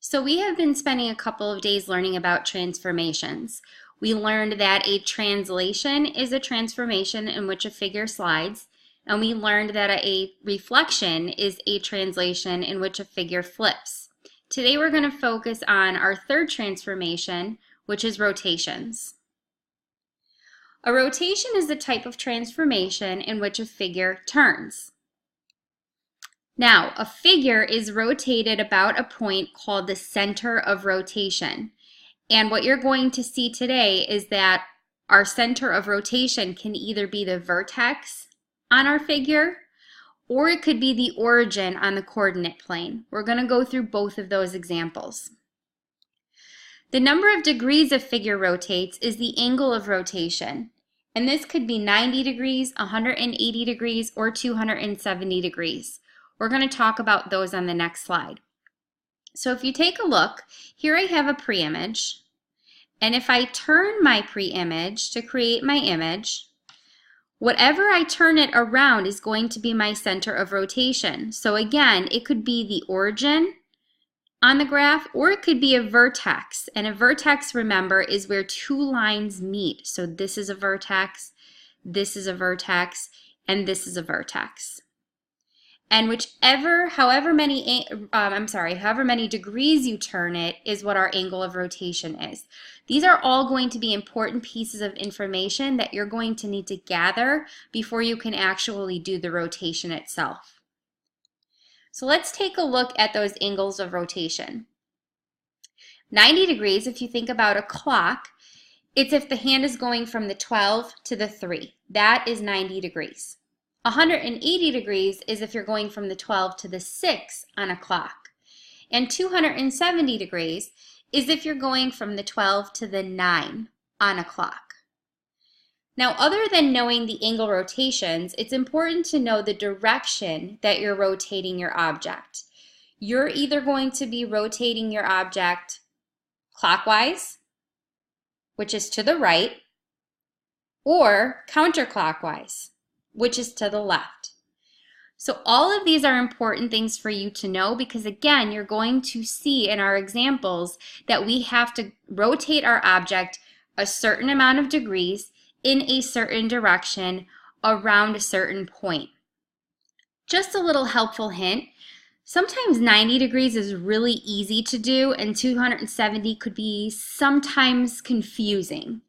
So we have been spending a couple of days learning about transformations. We learned that a translation is a transformation in which a figure slides, and we learned that a reflection is a translation in which a figure flips. Today we're going to focus on our third transformation, which is rotations. A rotation is the type of transformation in which a figure turns. Now, a figure is rotated about a point called the center of rotation. And what you're going to see today is that our center of rotation can either be the vertex on our figure, or it could be the origin on the coordinate plane. We're going to go through both of those examples. The number of degrees a figure rotates is the angle of rotation. And this could be 90 degrees, 180 degrees, or 270 degrees. We're going to talk about those on the next slide. So if you take a look, here I have a pre-image. And if I turn my pre-image to create my image, whatever I turn it around is going to be my center of rotation. So again, it could be the origin on the graph, or it could be a vertex. And a vertex, remember, is where two lines meet. So this is a vertex, and this is a vertex. And however many degrees you turn it is what our angle of rotation is. These are all going to be important pieces of information that you're going to need to gather before you can actually do the rotation itself. So let's take a look at those angles of rotation. 90 degrees, if you think about a clock, it's if the hand is going from the 12 to the 3. That is 90 degrees. 180 degrees is if you're going from the 12 to the 6 on a clock. And 270 degrees is if you're going from the 12 to the 9 on a clock. Now, other than knowing the angle rotations, it's important to know the direction that you're rotating your object. You're either going to be rotating your object clockwise, which is to the right, or counterclockwise, which is to the left. So all of these are important things for you to know because, again, you're going to see in our examples that we have to rotate our object a certain amount of degrees in a certain direction around a certain point. Just a little helpful hint, sometimes 90 degrees is really easy to do and 270 could be sometimes confusing.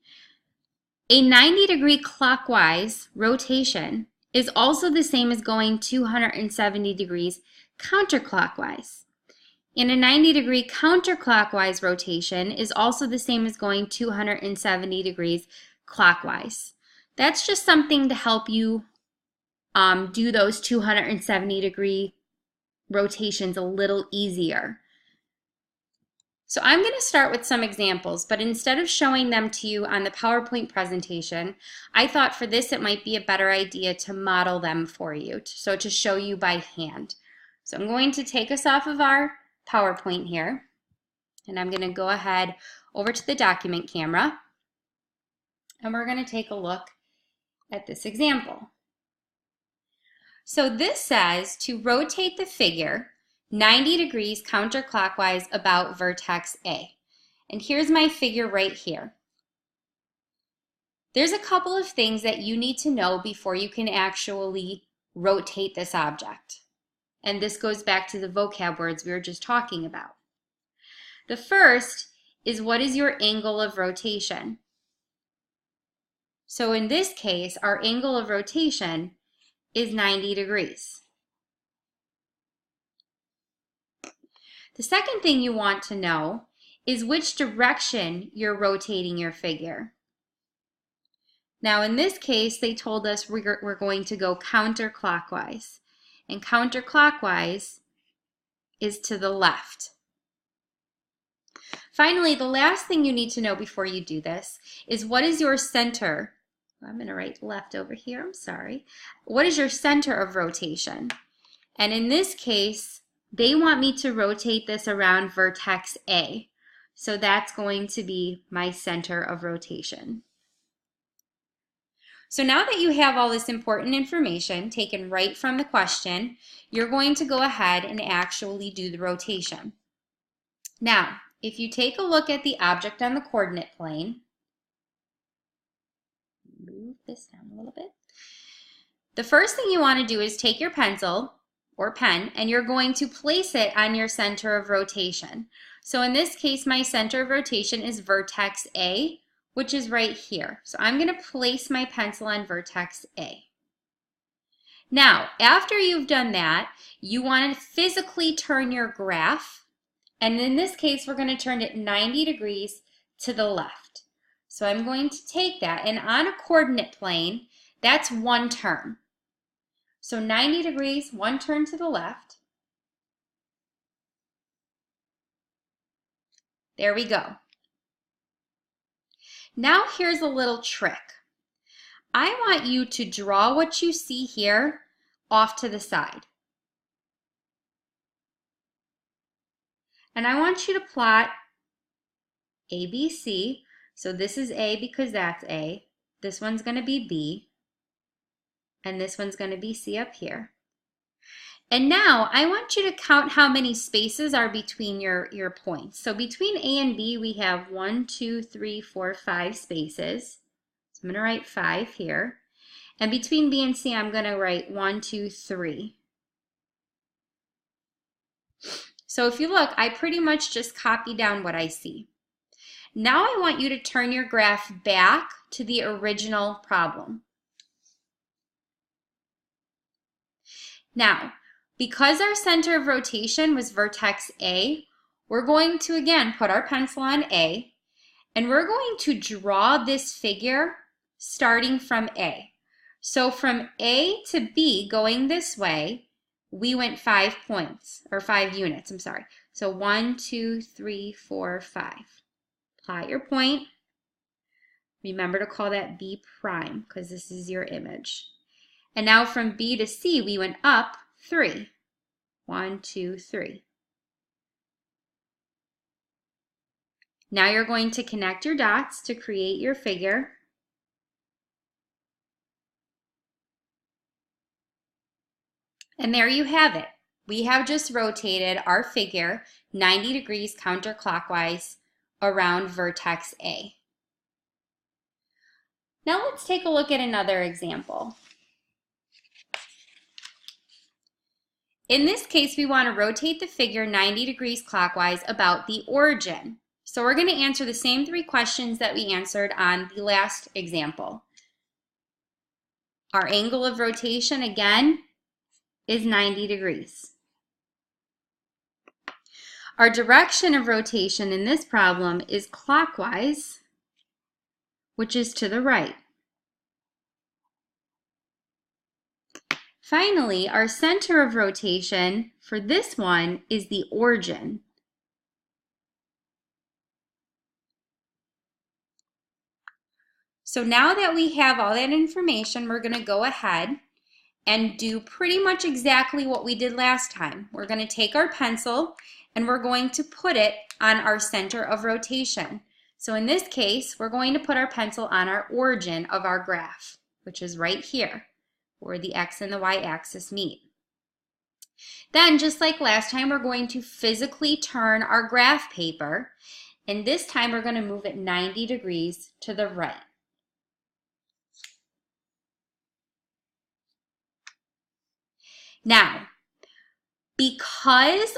A 90-degree clockwise rotation is also the same as going 270 degrees counterclockwise. And a 90-degree counterclockwise rotation is also the same as going 270 degrees clockwise. That's just something to help you do those 270-degree rotations a little easier. So I'm going to start with some examples, but instead of showing them to you on the PowerPoint presentation, I thought for this it might be a better idea to model them for you, so to show you by hand. So I'm going to take us off of our PowerPoint here, and I'm going to go ahead over to the document camera, and we're going to take a look at this example. So this says to rotate the figure 90 degrees counterclockwise about vertex A. And here's my figure right here. There's a couple of things that you need to know before you can actually rotate this object. And this goes back to the vocab words we were just talking about. The first is, what is your angle of rotation? So in this case, our angle of rotation is 90 degrees. The second thing you want to know is which direction you're rotating your figure. Now in this case, they told us we're going to go counterclockwise. And counterclockwise is to the left. Finally, the last thing you need to know before you do this is, what is your center? I'm going to write left over here, I'm sorry. What is your center of rotation? And in this case, they want me to rotate this around vertex A. So that's going to be my center of rotation. So now that you have all this important information taken right from the question, you're going to go ahead and actually do the rotation. Now, if you take a look at the object on the coordinate plane, move this down a little bit. The first thing you want to do is take your pencil or pen and you're going to place it on your center of rotation. So in this case, my center of rotation is vertex A, which is right here. So I'm going to place my pencil on vertex A. Now, after you've done that, you want to physically turn your graph, and in this case, we're going to turn it 90 degrees to the left. So I'm going to take that, and on a coordinate plane, that's one turn. So 90 degrees, one turn to the left. There we go. Now here's a little trick. I want you to draw what you see here off to the side. And I want you to plot ABC. So this is A because that's A. This one's going to be B. And this one's going to be C up here. And now I want you to count how many spaces are between your points. So between A and B, we have 1, 2, 3, 4, 5 spaces. So I'm going to write 5 here. And between B and C, I'm going to write 1, 2, 3. So if you look, I pretty much just copy down what I see. Now I want you to turn your graph back to the original problem. Now, because our center of rotation was vertex A, we're going to again put our pencil on A, and we're going to draw this figure starting from A. So from A to B going this way, we went 5 points, or 5 units, I'm sorry. So 1, 2, 3, 4, 5. Plot your point. Remember to call that B prime because this is your image. And now from B to C, we went up 3. 1, 2, 3. Now you're going to connect your dots to create your figure. And there you have it. We have just rotated our figure 90 degrees counterclockwise around vertex A. Now let's take a look at another example. In this case, we want to rotate the figure 90 degrees clockwise about the origin. So we're going to answer the same 3 questions that we answered on the last example. Our angle of rotation, again, is 90 degrees. Our direction of rotation in this problem is clockwise, which is to the right. Finally, our center of rotation for this one is the origin. So now that we have all that information, we're going to go ahead and do pretty much exactly what we did last time. We're going to take our pencil and we're going to put it on our center of rotation. So in this case, we're going to put our pencil on our origin of our graph, which is right here, where the x and the y axis meet. Then, just like last time, we're going to physically turn our graph paper, and this time we're going to move it 90 degrees to the right. Now, because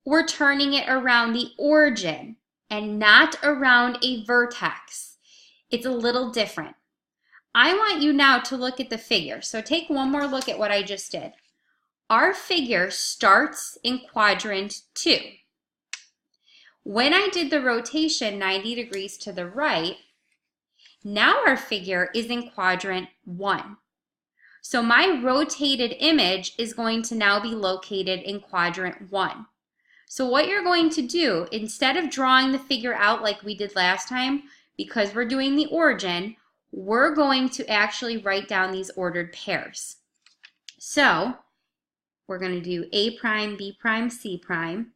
we're turning it around the origin and not around a vertex, it's a little different. I want you now to look at the figure. So take one more look at what I just did. Our figure starts in quadrant 2. When I did the rotation 90 degrees to the right, now our figure is in quadrant 1. So my rotated image is going to now be located in quadrant 1. So what you're going to do, instead of drawing the figure out like we did last time, because we're doing the origin, we're going to actually write down these ordered pairs. So we're going to do A prime, B prime, C prime.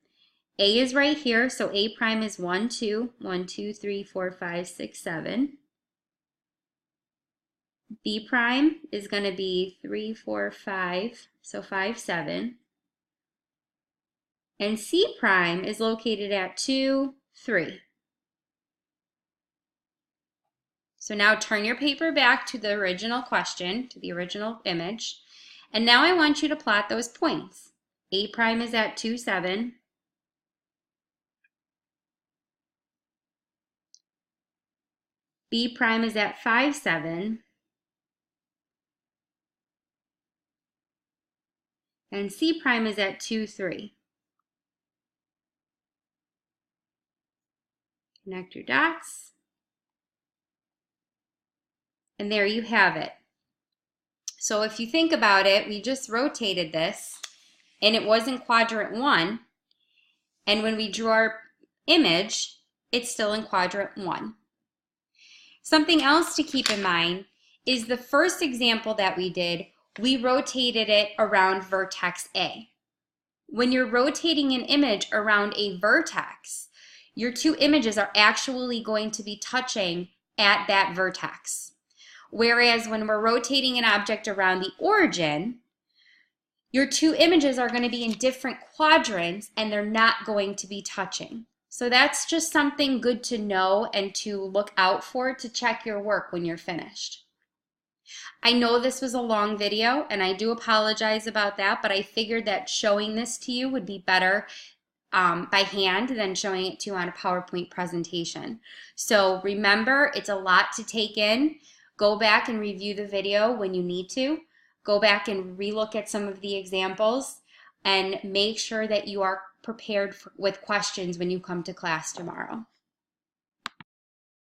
A is right here, so A prime is 1, 2, 1, 2, 3, 4, 5, 6, 7. B prime is going to be 3, 4, 5, so 5, 7. And C prime is located at 2, 3. So now turn your paper back to the original question, to the original image. And now I want you to plot those points. A prime is at 2, 7. B prime is at 5, 7. And C prime is at 2, 3. Connect your dots. And there you have it. So if you think about it, we just rotated this and it was in quadrant 1. And when we drew our image, it's still in quadrant 1. Something else to keep in mind is the first example that we did, we rotated it around vertex A. When you're rotating an image around a vertex, your two images are actually going to be touching at that vertex. Whereas when we're rotating an object around the origin, your two images are going to be in different quadrants and they're not going to be touching. So that's just something good to know and to look out for to check your work when you're finished. I know this was a long video and I do apologize about that, but I figured that showing this to you would be better by hand than showing it to you on a PowerPoint presentation. So remember, it's a lot to take in. Go back and review the video when you need to. Go back and relook at some of the examples and make sure that you are prepared with questions when you come to class tomorrow.